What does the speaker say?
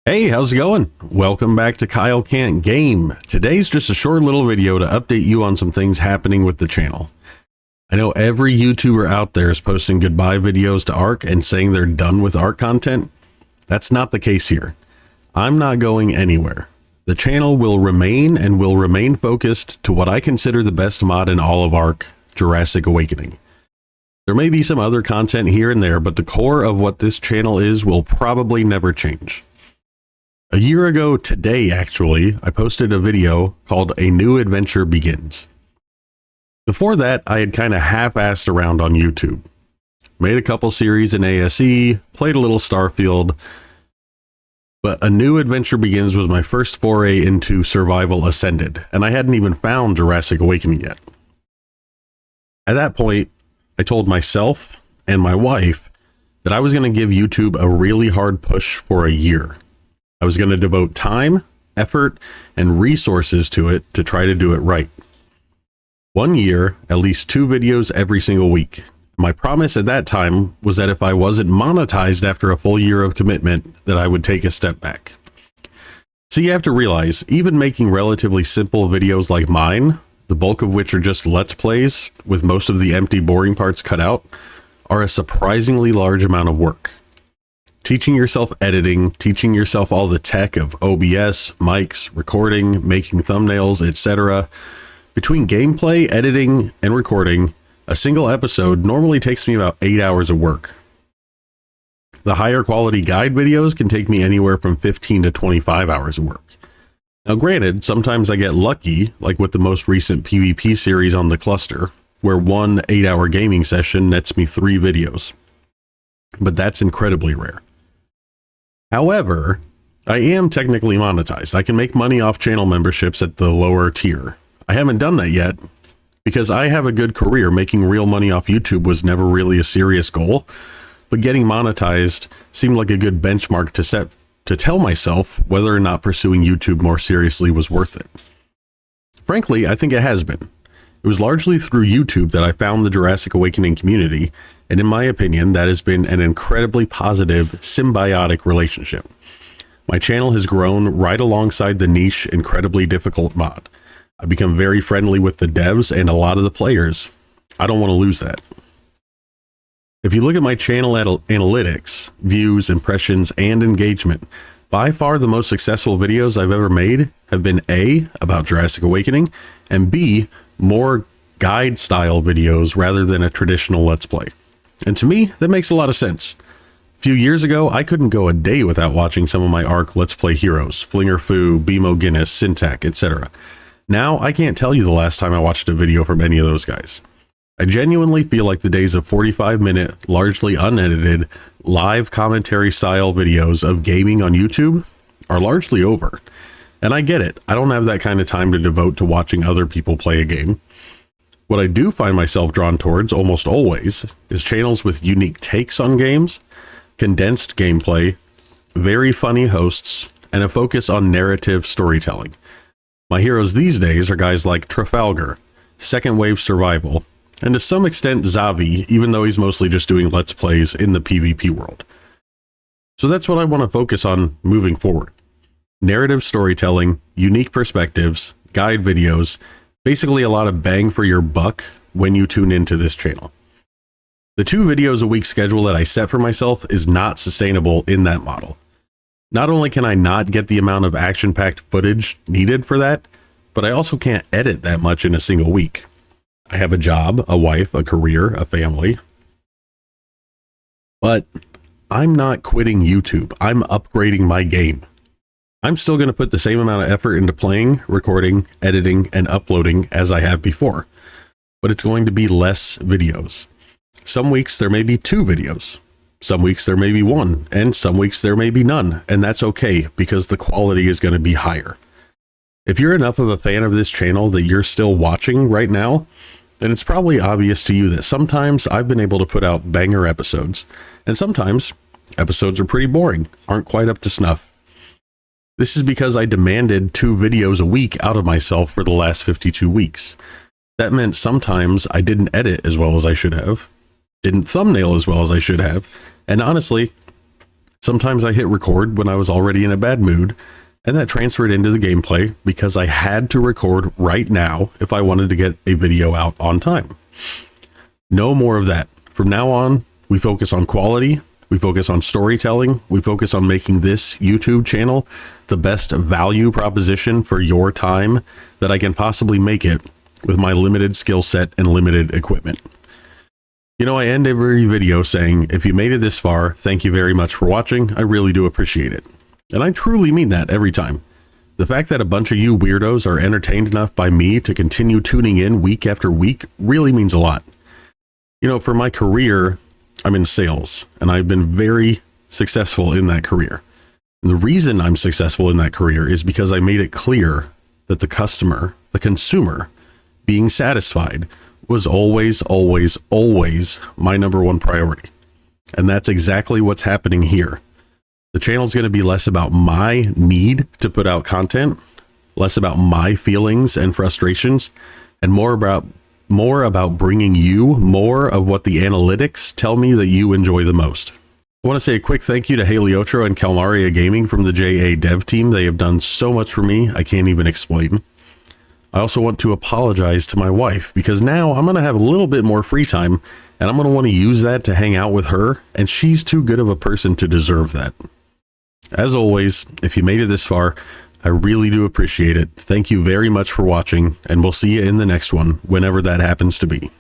Hey, how's it going? Welcome back to Kyle Can't Game. Today's just a short little video to update you on some things happening with the channel. I know every YouTuber out there is posting goodbye videos to ARK and saying they're done with ARK content. That's not the case here. I'm not going anywhere. The channel will remain focused to what I consider the best mod in all of ARK, Jurassic Awakening. There may be some other content here and there, but the core of what this channel is will probably never change. A year ago today, actually, I posted a video called A New Adventure Begins. Before that, I had kind of half-assed around on YouTube. Made a couple series in ASE, played a little Starfield, but A New Adventure Begins was my first foray into Survival Ascended, and I hadn't even found Jurassic Awakening yet. At that point, I told myself and my wife that I was going to give YouTube a really hard push for a year. I was going to devote time, effort, and resources to it to try to do it right. 1 year, at least 2 videos every single week. My promise at that time was that if I wasn't monetized after a full year of commitment, that I would take a step back. So you have to realize, even making relatively simple videos like mine, the bulk of which are just Let's Plays, with most of the empty, boring parts cut out, are a surprisingly large amount of work. Teaching yourself editing, teaching yourself all the tech of OBS, mics, recording, making thumbnails, etc. Between gameplay, editing, and recording, a single episode normally takes me about 8 hours of work. The higher quality guide videos can take me anywhere from 15 to 25 hours of work. Now granted, sometimes I get lucky, like with the most recent PvP series on the cluster, where one 8-hour gaming session nets me 3 videos. But that's incredibly rare. However, I am technically monetized. I can make money off channel memberships at the lower tier. I haven't done that yet because I have a good career. Making real money off YouTube was never really a serious goal, but getting monetized seemed like a good benchmark to set to tell myself whether or not pursuing YouTube more seriously was worth it. Frankly, I think it has been. It was largely through YouTube that I found the Jurassic Awakening community, and in my opinion, that has been an incredibly positive, symbiotic relationship. My channel has grown right alongside the niche, incredibly difficult mod. I've become very friendly with the devs and a lot of the players. I don't want to lose that. If you look at my channel analytics, views, impressions, and engagement, by far the most successful videos I've ever made have been A, about Jurassic Awakening, and B, more guide style videos rather than a traditional Let's Play. And to me, that makes a lot of sense. A few years ago, I couldn't go a day without watching some of my ARK Let's Play heroes, Flinger Fu, BMO Guinness, Syntac, etc. Now, I can't tell you the last time I watched a video from any of those guys. I genuinely feel like the days of 45-minute, largely unedited, live commentary style videos of gaming on YouTube are largely over. And I get it, I don't have that kind of time to devote to watching other people play a game. What I do find myself drawn towards almost always is channels with unique takes on games, condensed gameplay, very funny hosts, and a focus on narrative storytelling. My heroes these days are guys like Trafalgar, Second Wave Survival, and to some extent Xavi, even though he's mostly just doing Let's Plays in the PvP world. So that's what I want to focus on moving forward. Narrative storytelling, unique perspectives, guide videos, basically a lot of bang for your buck when you tune into this channel. The 2 videos a week schedule that I set for myself is not sustainable in that model. Not only can I not get the amount of action-packed footage needed for that, but I also can't edit that much in a single week. I have a job, a wife, a career, a family. But I'm not quitting YouTube. I'm upgrading my game. I'm still going to put the same amount of effort into playing, recording, editing, and uploading as I have before. But it's going to be less videos. Some weeks there may be 2 videos. Some weeks there may be 1, and some weeks there may be none. And that's okay, because the quality is going to be higher. If you're enough of a fan of this channel that you're still watching right now, then it's probably obvious to you that sometimes I've been able to put out banger episodes, and sometimes episodes are pretty boring, aren't quite up to snuff. This is because I demanded 2 videos a week out of myself for the last 52 weeks. That meant sometimes I didn't edit as well as I should have, didn't thumbnail as well as I should have, and honestly, Sometimes I hit record when I was already in a bad mood, and that transferred into the gameplay because I had to record right now if I wanted to get a video out on time. No more of that. From now on, we focus on quality, we focus on storytelling, we focus on making this YouTube channel the best value proposition for your time that I can possibly make it with my limited skill set and limited equipment. You know, I end every video saying, if you made it this far, thank you very much for watching. I really do appreciate it. And I truly mean that every time. The fact that a bunch of you weirdos are entertained enough by me to continue tuning in week after week really means a lot. You know, for my career, I'm in sales, and I've been very successful in that career. And the reason I'm successful in that career is because I made it clear that the customer, the consumer, being satisfied was always, always, always my number one priority. And that's exactly what's happening here. The channel is going to be less about my need to put out content, less about my feelings and frustrations, and more about bringing you more of what the analytics tell me that you enjoy the most. I want to say a quick thank you to Heliotro and Calmaria Gaming from the JA dev team. They have done so much for me, I can't even explain. I also want to apologize to my wife because now I'm going to have a little bit more free time and I'm going to want to use that to hang out with her, and she's too good of a person to deserve that. As always, if you made it this far, I really do appreciate it. Thank you very much for watching, and we'll see you in the next one, whenever that happens to be.